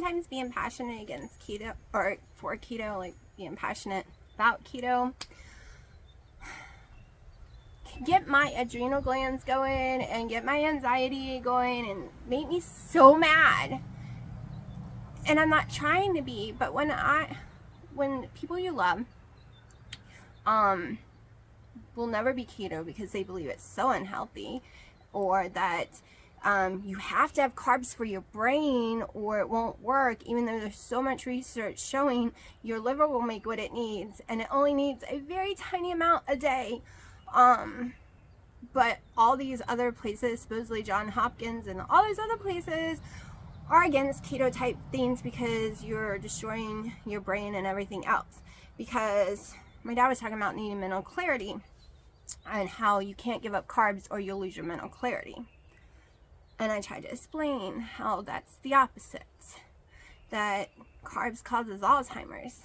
sometimes being passionate against keto, or for keto, like being passionate about keto, get my adrenal glands going and get my anxiety going and make me so mad. And I'm not trying to be, but when people you love will never be keto because they believe it's so unhealthy, or that you have to have carbs for your brain or it won't work, even though there's so much research showing your liver will make what it needs and it only needs a very tiny amount a day. But all these other places, supposedly Johns Hopkins and all these other places, are against keto type things because you're destroying your brain and everything else. Because my dad was talking about needing mental clarity and how you can't give up carbs or you'll lose your mental clarity. And I tried to explain how that's the opposite. That carbs causes Alzheimer's.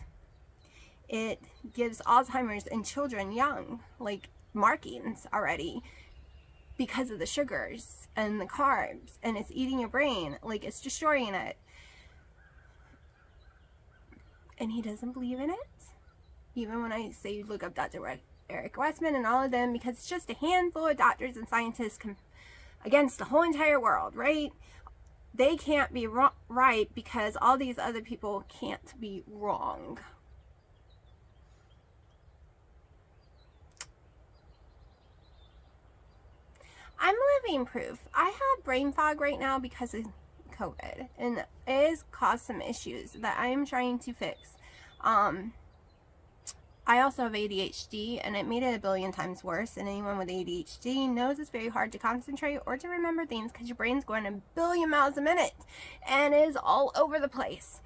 It gives Alzheimer's in children young, like markings already, because of the sugars and the carbs, and it's eating your brain, like it's destroying it. And he doesn't believe in it, even when I say look up Dr. Eric Westman and all of them, because it's just a handful of doctors and scientists against the whole entire world, right? They can't be right because all these other people can't be wrong. I'm living proof. I have brain fog right now because of COVID, and it has caused some issues that I am trying to fix. I also have ADHD, and it made it a billion times worse. And anyone with ADHD knows it's very hard to concentrate or to remember things because your brain's going a billion miles a minute and is all over the place.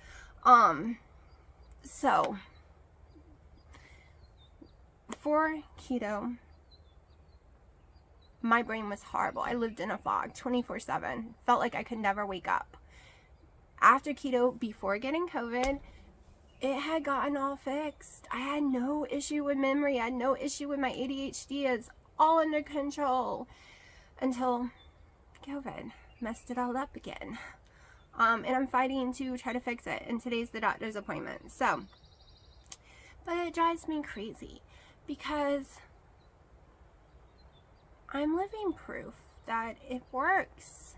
So for keto, my brain was horrible. I lived in a fog 24/7. Felt like I could never wake up. After keto, before getting COVID, it had gotten all fixed. I had no issue with memory. I had no issue with my ADHD. It's all under control until COVID messed it all up again. And I'm fighting to try to fix it. And today's the doctor's appointment. So, but it drives me crazy because I'm living proof that it works.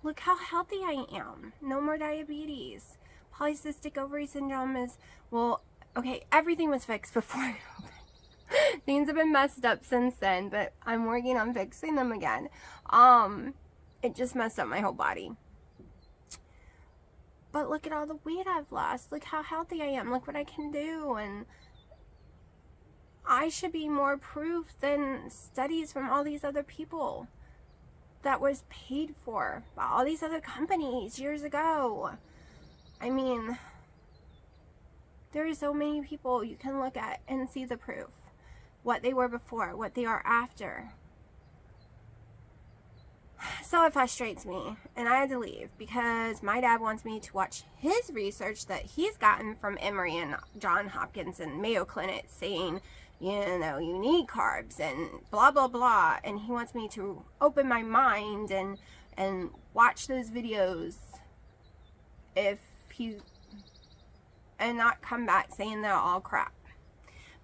Look how healthy I am. No more diabetes. Polycystic ovary syndrome is, well, okay, everything was fixed before COVID. Things have been messed up since then, but I'm working on fixing them again. It just messed up my whole body. But look at all the weight I've lost. Look how healthy I am. Look what I can do. And I should be more proof than studies from all these other people that was paid for by all these other companies years ago. I mean, there are so many people you can look at and see the proof. What they were before, what they are after. So it frustrates me, and I had to leave because my dad wants me to watch his research that he's gotten from Emory and Johns Hopkins and Mayo Clinic saying, you know, you need carbs and blah, blah, blah. And he wants me to open my mind and watch those videos and not come back saying they're all crap.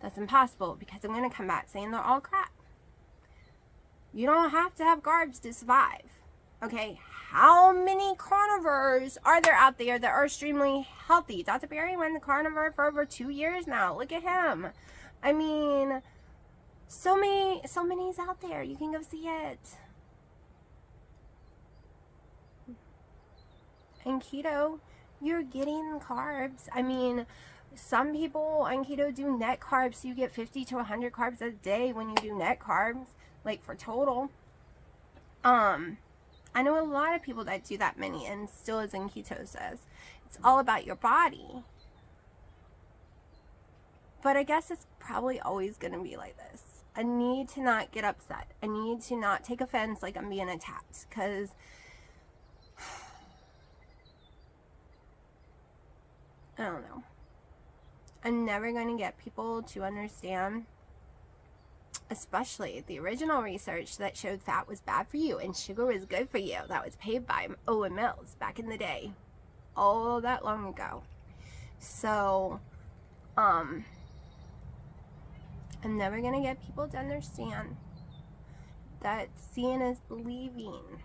That's impossible because I'm going to come back saying they're all crap. You don't have to have carbs to survive. Okay, how many carnivores are there out there that are extremely healthy? Dr. Barry went the carnivore for over 2 years now. Look at him. I mean, so many's out there. You can go see it. And keto, you're getting carbs. I mean, some people on keto do net carbs, so you get 50 to 100 carbs a day when you do net carbs, like for total. I know a lot of people that do that many and still is in ketosis. It's all about your body. But I guess it's probably always going to be like this. I need to not get upset. I need to not take offense like I'm being attacked. Because I don't know. I'm never going to get people to understand, especially the original research that showed fat was bad for you and sugar was good for you. That was paid by Owen Mills back in the day. all that long ago. So, I'm never going to get people to understand that seeing is believing.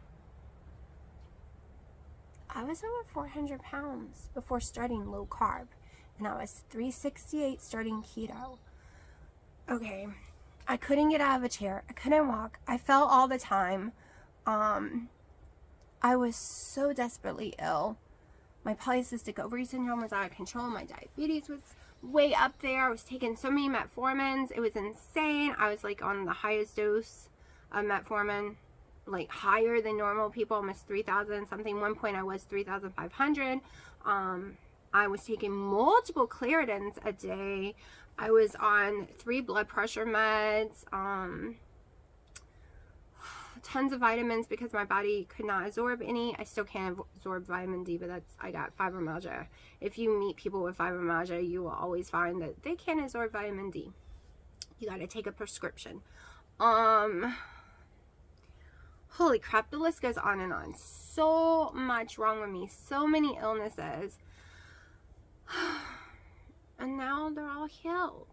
I was over 400 pounds before starting low carb, and I was 368 starting keto. Okay, I couldn't get out of a chair. I couldn't walk. I fell all the time. I was so desperately ill. My polycystic ovary syndrome was out of control. My diabetes was way up there. I was taking so many metformins. It was insane. I was like on the highest dose of metformin, like higher than normal people, almost 3,000 something. One point I was 3,500. I was taking multiple Claritins a day. I was on 3 blood pressure meds, tons of vitamins because my body could not absorb any. I still can't absorb vitamin D, but I got fibromyalgia. If you meet people with fibromyalgia, you will always find that they can't absorb vitamin D. You got to take a prescription. Holy crap, the list goes on and on. So much wrong with me, so many illnesses. And now they're all healed,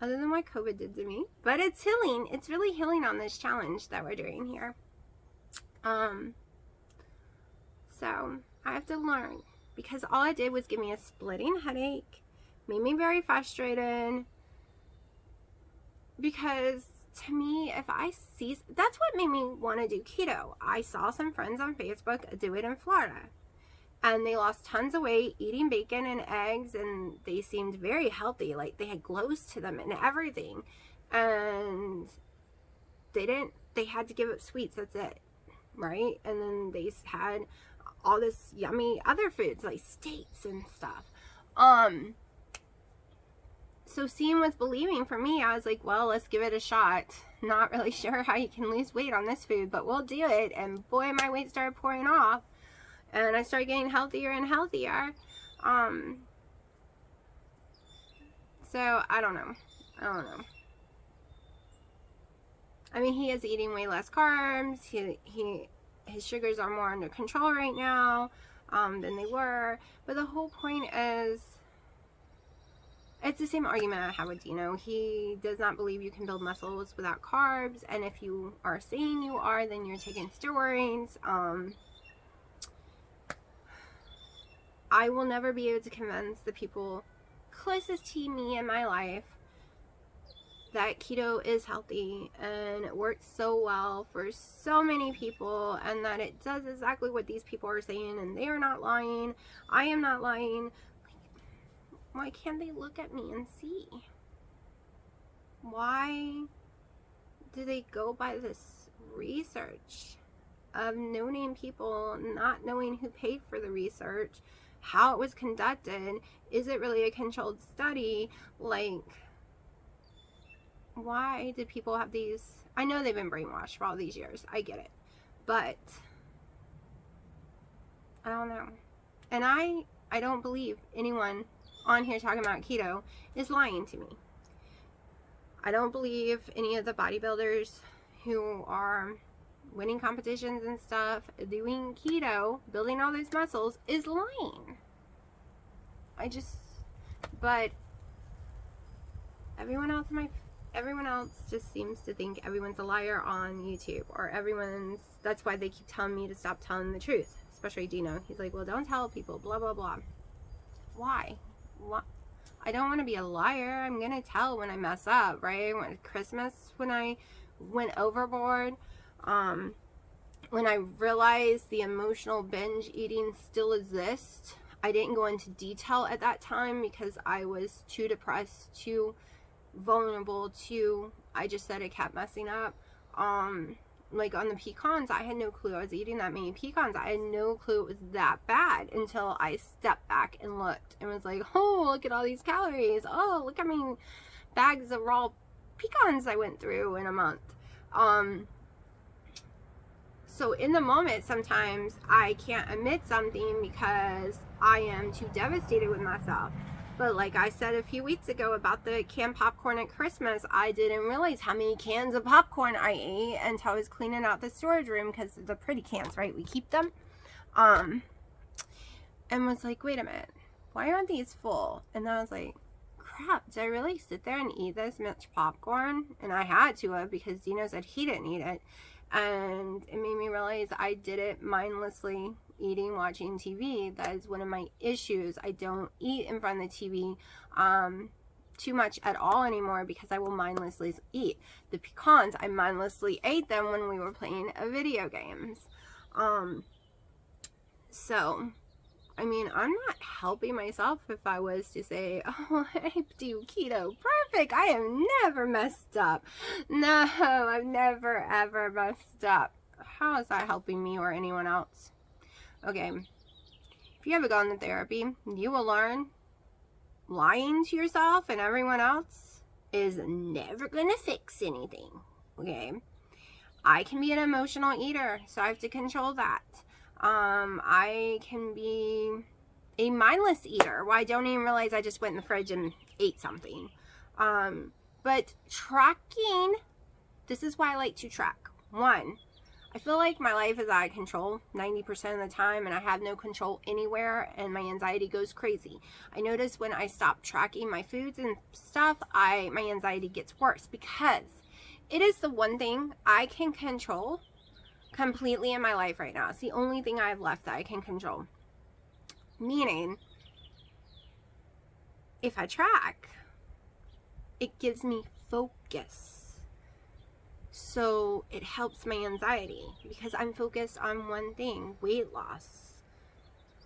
other than what COVID did to me. But it's healing. It's really healing on this challenge that we're doing here. So I have to learn, because all it did was give me a splitting headache, made me very frustrated. Because to me, if I see, that's what made me want to do keto. I saw some friends on Facebook do it in Florida, and they lost tons of weight eating bacon and eggs, and they seemed very healthy. Like, they had glows to them and everything. And they had to give up sweets, that's it, right? And then they had all this yummy other foods, like steaks and stuff. So seeing was believing for me. I was like, well, let's give it a shot. Not really sure how you can lose weight on this food, but we'll do it. And boy, my weight started pouring off. And I started getting healthier and healthier. So I don't know. I mean, he is eating way less carbs. His sugars are more under control right now than they were. But the whole point is, it's the same argument I have with Dino. He does not believe you can build muscles without carbs. And if you are saying you are, then you're taking steroids. I will never be able to convince the people closest to me in my life that keto is healthy and it works so well for so many people, and that it does exactly what these people are saying, and they are not lying. I am not lying. Why can't they look at me and see? Why do they go by this research of no-name people, not knowing who paid for the research, how it was conducted? Is it really a controlled study? Like, why did people have these? I know they've been brainwashed for all these years. I get it. But I don't know. And I don't believe anyone on here talking about keto is lying to me. I don't believe any of the bodybuilders who are winning competitions and stuff, doing keto, building all those muscles, is lying. But everyone else just seems to think everyone's a liar on YouTube, or that's why they keep telling me to stop telling the truth, especially Dino. He's like, well, don't tell people, blah, blah, blah. Why? I don't want to be a liar. I'm going to tell when I mess up, right? Christmas, when I went overboard, when I realized the emotional binge eating still exists, I didn't go into detail at that time because I was too depressed, too vulnerable, I just said it kept messing up. Like on the pecans, I had no clue I was eating that many pecans. I had no clue it was that bad until I stepped back and looked and was like, oh, look at all these calories. Oh, look how many bags of raw pecans I went through in a month. So in the moment, sometimes I can't admit something because I am too devastated with myself. But like I said a few weeks ago about the canned popcorn at Christmas, I didn't realize how many cans of popcorn I ate until I was cleaning out the storage room, because the pretty cans, right? We keep them. and was like, wait a minute, why aren't these full? And then I was like, crap, did I really sit there and eat this much popcorn? And I had to have, because Dino said he didn't eat it. And it made me realize I did it mindlessly, eating, watching TV. That is one of my issues. I don't eat in front of the TV too much at all anymore, because I will mindlessly eat. The pecans, I mindlessly ate them when we were playing video games. So, I mean, I'm not helping myself if I was to say, oh, I do keto perfect. I have never messed up. No, I've never, ever messed up. How is that helping me or anyone else? Okay, if you ever gone to therapy, you will learn lying to yourself and everyone else is never gonna fix anything. Okay, I can be an emotional eater, so I have to control that. I can be a mindless eater. Well, I don't even realize I just went in the fridge and ate something. But tracking, this is why I like to track. One, I feel like my life is out of control 90% of the time, and I have no control anywhere, and my anxiety goes crazy. I notice when I stop tracking my foods and stuff, my anxiety gets worse, because it is the one thing I can control completely in my life right now. It's the only thing I have left that I can control. Meaning, if I track, it gives me focus. So it helps my anxiety, because I'm focused on one thing: weight loss,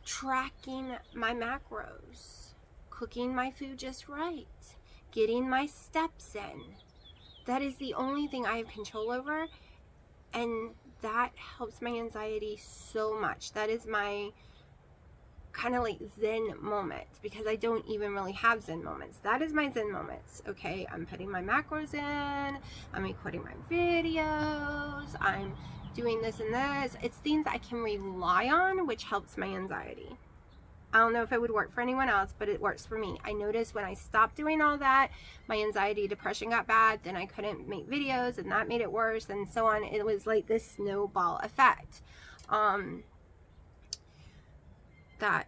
tracking my macros, cooking my food just right, getting my steps in. That is the only thing I have control over, and that helps my anxiety so much. That is my kind of like Zen moment, because I don't even really have Zen moments. That is my Zen moments. Okay, I'm putting my macros in, I'm recording my videos, I'm doing this and this. It's things I can rely on, which helps my anxiety. I don't know if it would work for anyone else, but it works for me. I noticed when I stopped doing all that, my anxiety, depression got bad, then I couldn't make videos, and that made it worse, and so on. It was like this snowball effect. That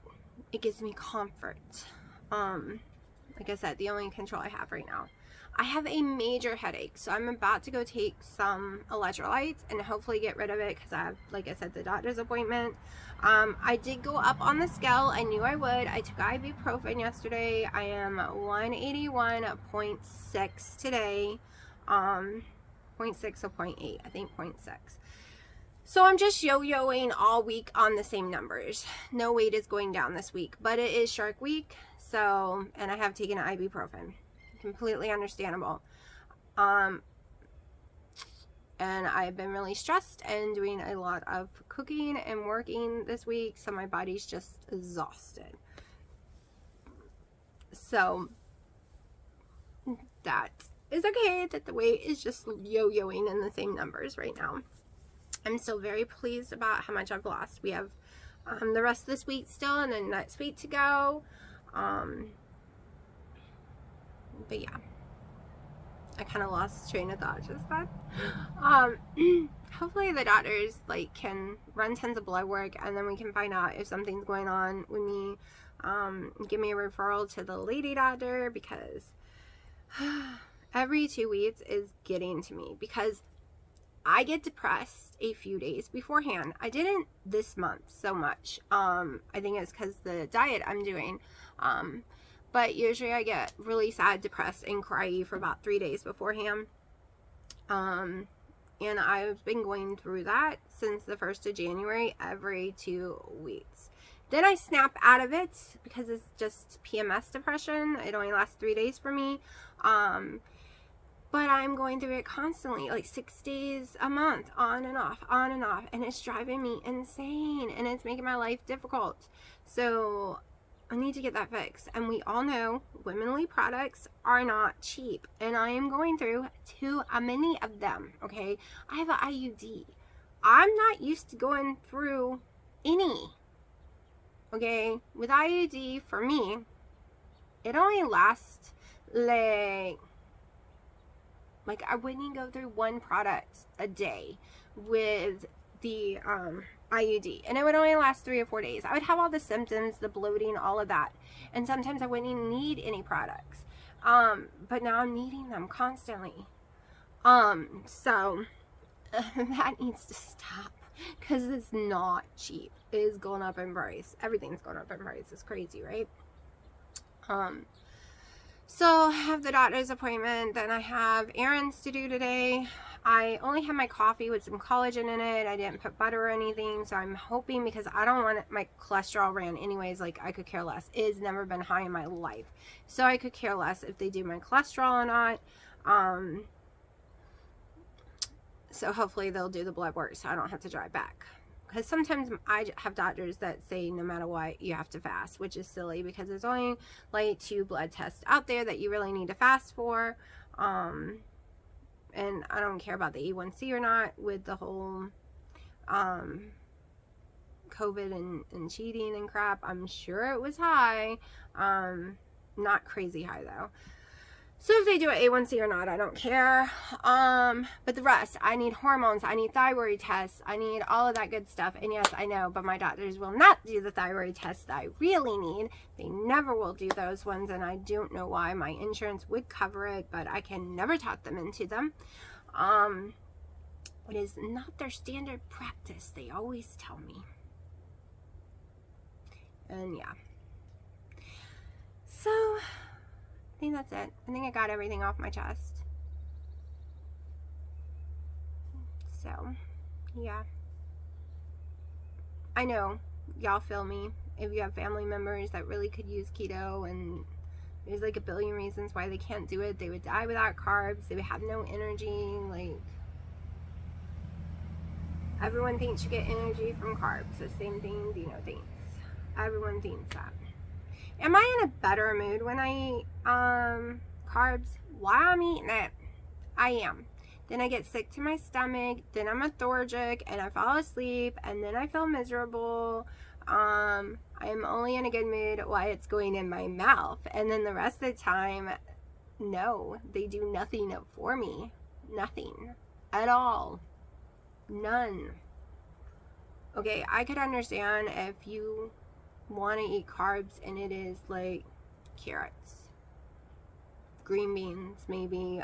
it gives me comfort. Like I said, the only control I have right now. I have a major headache, so I'm about to go take some electrolytes and hopefully get rid of it, because I have, like I said, the doctor's appointment. I did go up on the scale. I knew I would. I took ibuprofen yesterday. I am 181.6 today. 0.6 or 0.8, I think 0.6. So I'm just yo-yoing all week on the same numbers. No weight is going down this week, but it is Shark Week, so, and I have taken ibuprofen. Completely understandable. And I've been really stressed and doing a lot of cooking and working this week, so my body's just exhausted. So that is okay, that the weight is just yo-yoing in the same numbers right now. I'm still very pleased about how much I've lost. We have the rest of this week still, and then next week to go. But yeah, I kind of lost train of thought just then. Hopefully the doctors can run tons of blood work, and then we can find out if something's going on with me. Give me a referral to the lady doctor, because every 2 weeks is getting to me, because I get depressed a few days beforehand. I didn't this month so much. I think it's because the diet I'm doing. But usually I get really sad, depressed, and cry for about 3 days beforehand. And I've been going through that since the 1st of January, every 2 weeks. Then I snap out of it, because it's just PMS depression. It only lasts 3 days for me. But I'm going through it constantly, 6 days a month, on and off, and it's driving me insane, and it's making my life difficult. So I need to get that fixed. And we all know womanly products are not cheap, and I am going through too many of them. Okay, I have an IUD. I'm not used to going through any. Okay, with IUD, for me, it only lasts I wouldn't go through one product a day. With the IUD, and it would only last 3 or 4 days. I would have all the symptoms, the bloating, all of that, and sometimes I wouldn't even need any products. But now I'm needing them constantly. So that needs to stop, because it's not cheap. It is going up in price. Everything's going up in price. It's crazy, right? So I have the doctor's appointment, then I have errands to do today. I only had my coffee with some collagen in it. I didn't put butter or anything, so I'm hoping, because I don't want my cholesterol ran anyways, like I could care less. It's never been high in my life, so I could care less if they do my cholesterol or not. So hopefully they'll do the blood work so I don't have to drive back. Because sometimes I have doctors that say no matter what, you have to fast, which is silly because there's only like 2 blood tests out there that you really need to fast for. And I don't care about the A1C or not with the whole COVID and cheating and crap. I'm sure it was high. Not crazy high though. So if they do an A1C or not, I don't care. But the rest, I need hormones, I need thyroid tests, I need all of that good stuff. And yes, I know, but my doctors will not do the thyroid tests that I really need. They never will do those ones, and I don't know why. My insurance would cover it, but I can never talk them into them. It is not their standard practice, they always tell me. And yeah. So I think that's it. I think I got everything off my chest. So, yeah. I know, y'all feel me. If you have family members that really could use keto, and there's like a billion reasons why they can't do it. They would die without carbs. They would have no energy. Like, everyone thinks you get energy from carbs. The same thing Dino thinks. Everyone thinks that. Am I in a better mood when I eat carbs? While I'm eating it, I am. Then I get sick to my stomach, then I'm lethargic, and I fall asleep, and then I feel miserable. I am only in a good mood while it's going in my mouth, and then the rest of the time, no, they do nothing for me. Nothing at all. None. Okay, I could understand if you want to eat carbs and it is like carrots, green beans, maybe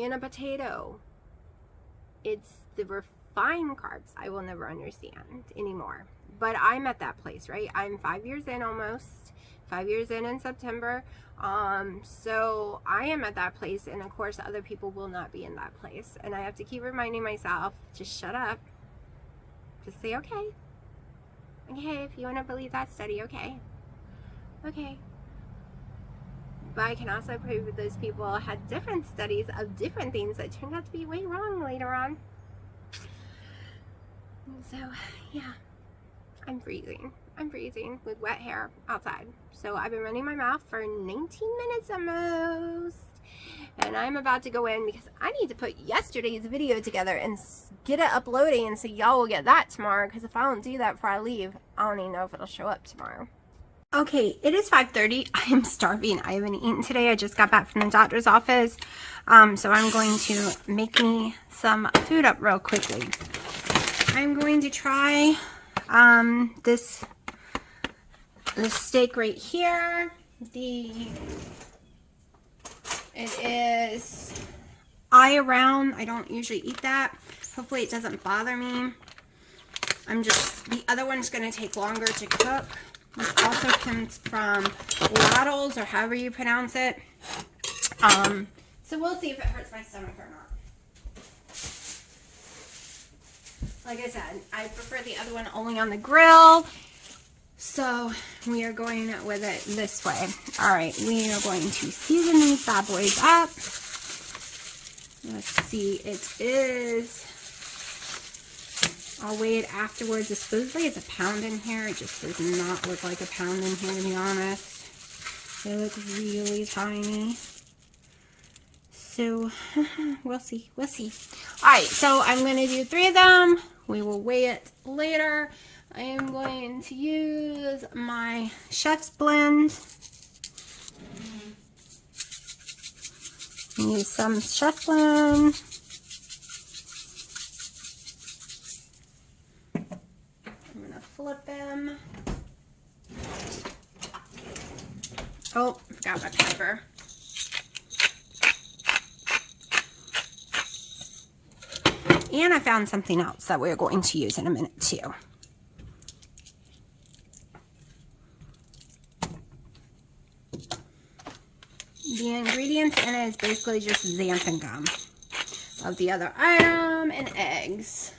in a potato. It's the refined carbs I will never understand anymore. But I'm at that place, right? I'm 5 years in, almost 5 years in September. So I am at that place, and of course other people will not be in that place, and I have to keep reminding myself, just shut up, just say okay. Okay, if you want to believe that study, okay. Okay. But I can also prove that those people had different studies of different things that turned out to be way wrong later on. So, yeah. I'm freezing. I'm freezing with wet hair outside. So I've been running my mouth for 19 minutes almost. And I'm about to go in because I need to put yesterday's video together and get it uploading, and so y'all will get that tomorrow, because if I don't do that before I leave, I don't even know if it'll show up tomorrow. Okay, it is 5:30. I am starving. I haven't eaten today. I just got back from the doctor's office. So I'm going to make me some food up real quickly. I'm going to try this steak right here. It is eye around. I don't usually eat that. Hopefully it doesn't bother me. The other one's going to take longer to cook. This also comes from Waddles, or however you pronounce it. So we'll see if it hurts my stomach or not. Like I said, I prefer the other one only on the grill. So we are going with it this way. All right, we are going to season these bad boys up. Let's see, it is, I'll weigh it afterwards. Supposedly it's a pound in here. It just does not look like a pound in here, to be honest. They look really tiny. So we'll see. We'll see. All right, so I'm going to do 3 of them. We will weigh it later. I am going to use my Chef's Blend. Use some Chef Blend. flip them. Oh, I forgot my pepper. And I found something else that we're going to use in a minute too. The ingredients in it is basically just xanthan gum of the other item and eggs.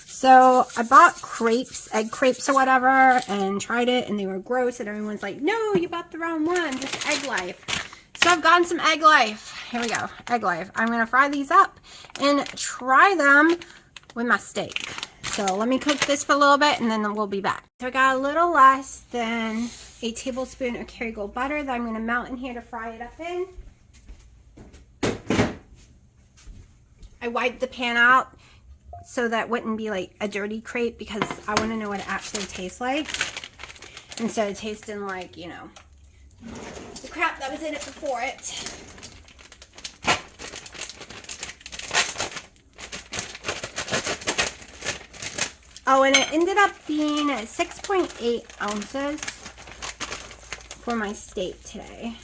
So I bought crepes, egg crepes or whatever, and tried it, and they were gross, and everyone's like, no, you bought the wrong one, just Egg Life. So I've gotten some Egg Life. Here we go, Egg Life. I'm going to fry these up and try them with my steak. So let me cook this for a little bit, and then we'll be back. So I got a little less than a tablespoon of Kerrygold butter that I'm going to melt in here to fry it up in. I wiped the pan out so that wouldn't be like a dirty crepe, because I want to know what it actually tastes like instead of tasting like, you know, the crap that was in it before it. Oh, and it ended up being 6.8 ounces for my steak today.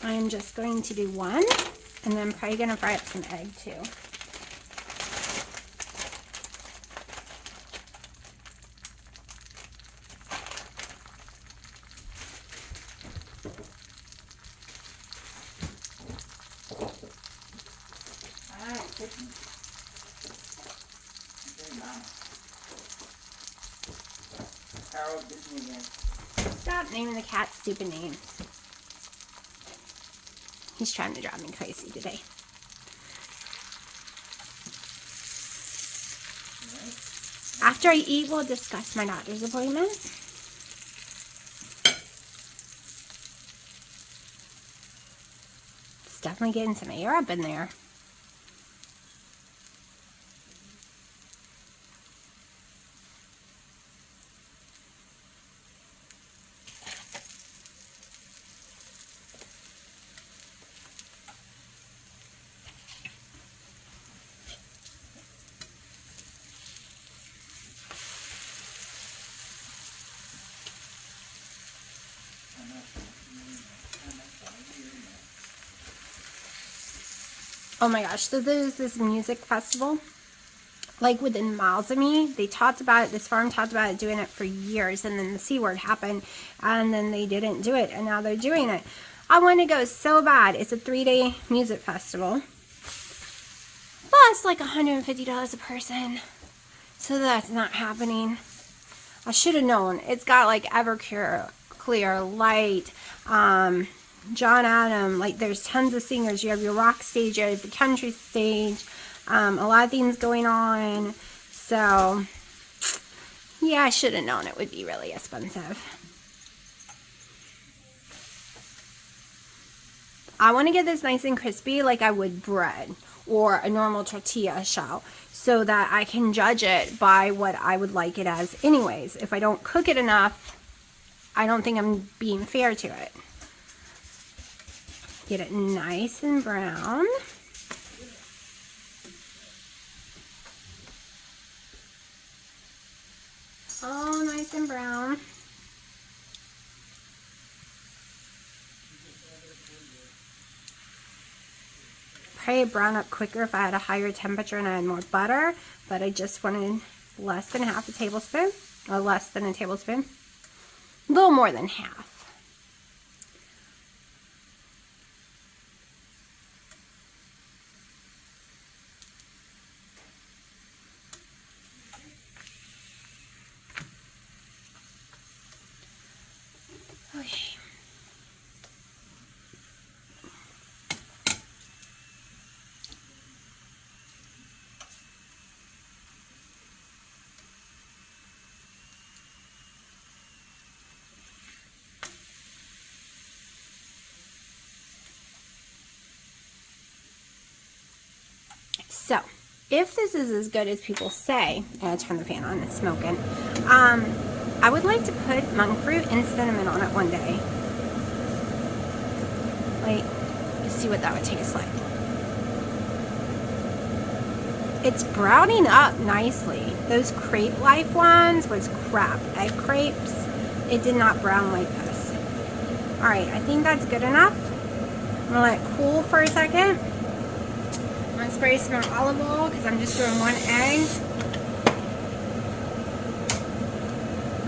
I'm just going to do one, and then I'm probably going to fry up some egg too. Stop naming the cat stupid names. He's trying to drive me crazy today. After I eat, we'll discuss my doctor's appointment. It's definitely getting some air up in there. Oh my gosh, so there's this music festival, like within miles of me. They talked about it, this farm talked about it, doing it for years, and then the C word happened, and then they didn't do it, and now they're doing it. I want to go so bad. It's a 3-day music festival, but it's like $150 a person, so that's not happening. I should have known. It's got like Everclear, Light, John Adam, like there's tons of singers. You have your rock stage, you have the country stage, a lot of things going on. So yeah, I should have known it would be really expensive. I want to get this nice and crispy like I would bread or a normal tortilla shell, so that I can judge it by what I would like it as anyways. If I don't cook it enough, I don't think I'm being fair to it. Get it nice and brown. All nice and brown. Probably brown up quicker if I had a higher temperature and I had more butter, but I just wanted less than half a tablespoon, or less than a tablespoon. A little more than half. Okay. So, if this is as good as people say, and I turn the fan on, it's smoking, I would like to put monk fruit and cinnamon on it one day. Like, let's see what that would taste like. It's browning up nicely. Those Crepe Life ones was crap. Egg crepes, it did not brown like this. Alright, I think that's good enough. I'm gonna let it cool for a second. I'm gonna spray some more olive oil because I'm just doing one egg.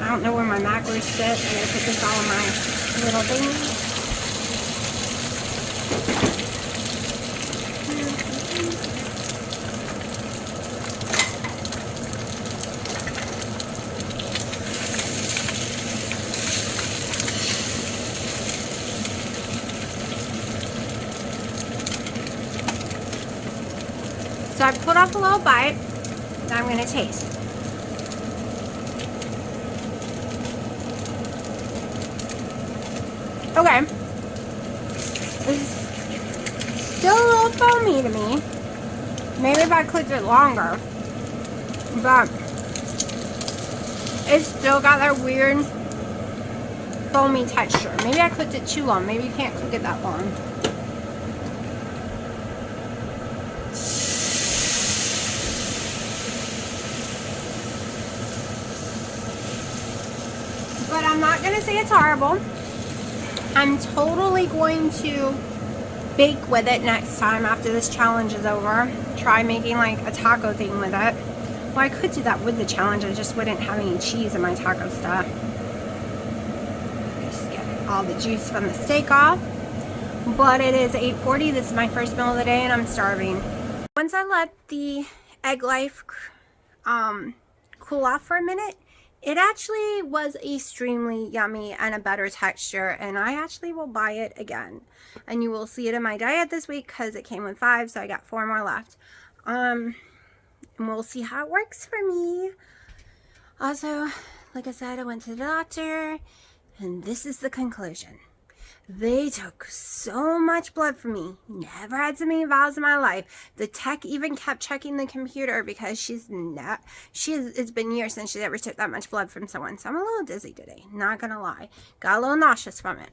I don't know where my macros sit. I'm gonna put this all in my little thingy. So I pulled off a little bite that I'm going to taste. Okay. It's still a little foamy to me. Maybe if I cooked it longer. But it's still got that weird foamy texture. Maybe I cooked it too long. Maybe you can't cook it that long. But I'm not going to say it's horrible. I'm totally going to bake with it next time after this challenge is over. Try making like a taco thing with it. Well, I could do that with the challenge. I just wouldn't have any cheese in my taco stuff. Just get all the juice from the steak off. But it is 8:40. This is my first meal of the day and I'm starving. Once I let the Egg Life cool off for a minute, it actually was extremely yummy and a better texture, and I actually will buy it again. And you will see it in my diet this week because it came with 5, so I got 4 more left. And we'll see how it works for me. Also, like I said, I went to the doctor, and this is the conclusion. They took so much blood from me. Never had so many vials in my life. The tech even kept checking the computer because it's been years since she ever took that much blood from someone. So I'm a little dizzy today, not gonna lie. Got a little nauseous from it.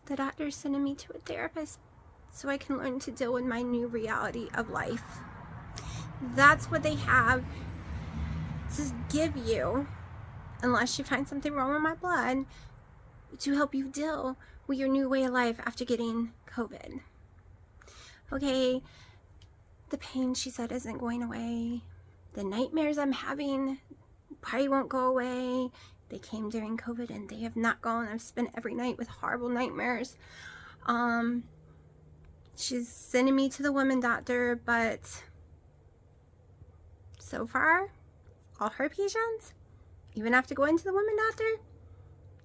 The doctor's sending me to a therapist so I can learn to deal with my new reality of life. That's what they have to give you, unless you find something wrong with my blood, to help you deal with your new way of life after getting COVID. Okay, the pain, she said, isn't going away. The nightmares I'm having probably won't go away. They came during COVID and they have not gone. I've spent every night with horrible nightmares. She's sending me to the woman doctor, but so far, all her patients, even after going to the woman doctor,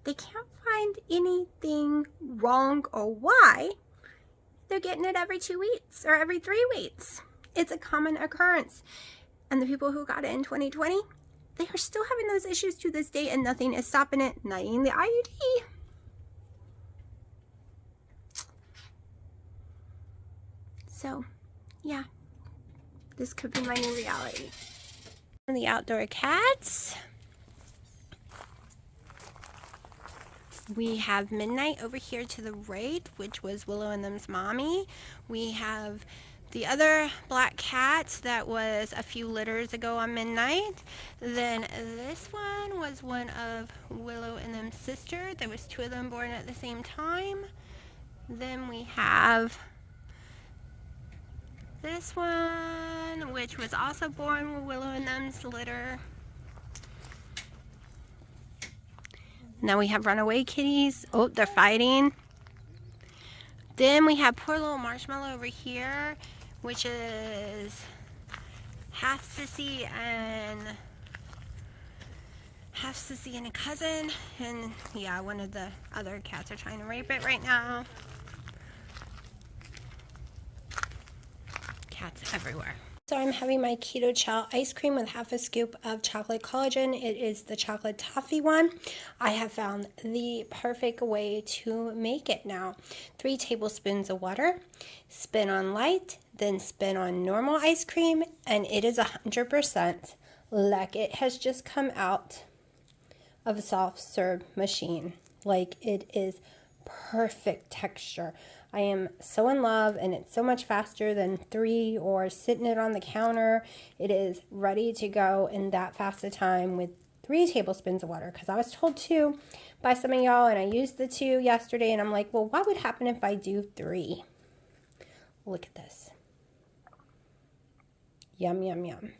they can't find anything wrong or why they're getting it every 2 weeks or every 3 weeks. It's a common occurrence. And the people who got it in 2020, they are still having those issues to this day and nothing is stopping it, not even the IUD. So, yeah, this could be my new reality. The outdoor cats. We have Midnight over here to the right, which was Willow and them's mommy. We have the other black cat that was a few litters ago on Midnight. Then this one was one of Willow and them's sister. There was 2 of them born at the same time. Then we have this one, which was also born with Willow and them's litter. Now we have runaway kitties. Oh, they're fighting. Then we have poor little Marshmallow over here, which is half sissy and a cousin. And yeah, one of the other cats are trying to rape it right now. Cats everywhere. So I'm having my Keto Chow ice cream with half a scoop of chocolate collagen. It is the chocolate toffee one. I have found the perfect way to make it now. 3 tablespoons of water, spin on light, then spin on normal ice cream, and it is 100% like it has just come out of a soft serve machine. Like, it is perfect texture. I am so in love, and it's so much faster than 3 or sitting it on the counter. It is ready to go in that fast a time with 3 tablespoons of water, because I was told 2 by some of y'all, and I used the 2 yesterday, and I'm like, well, what would happen if I do 3? Look at this. Yum, yum, yum.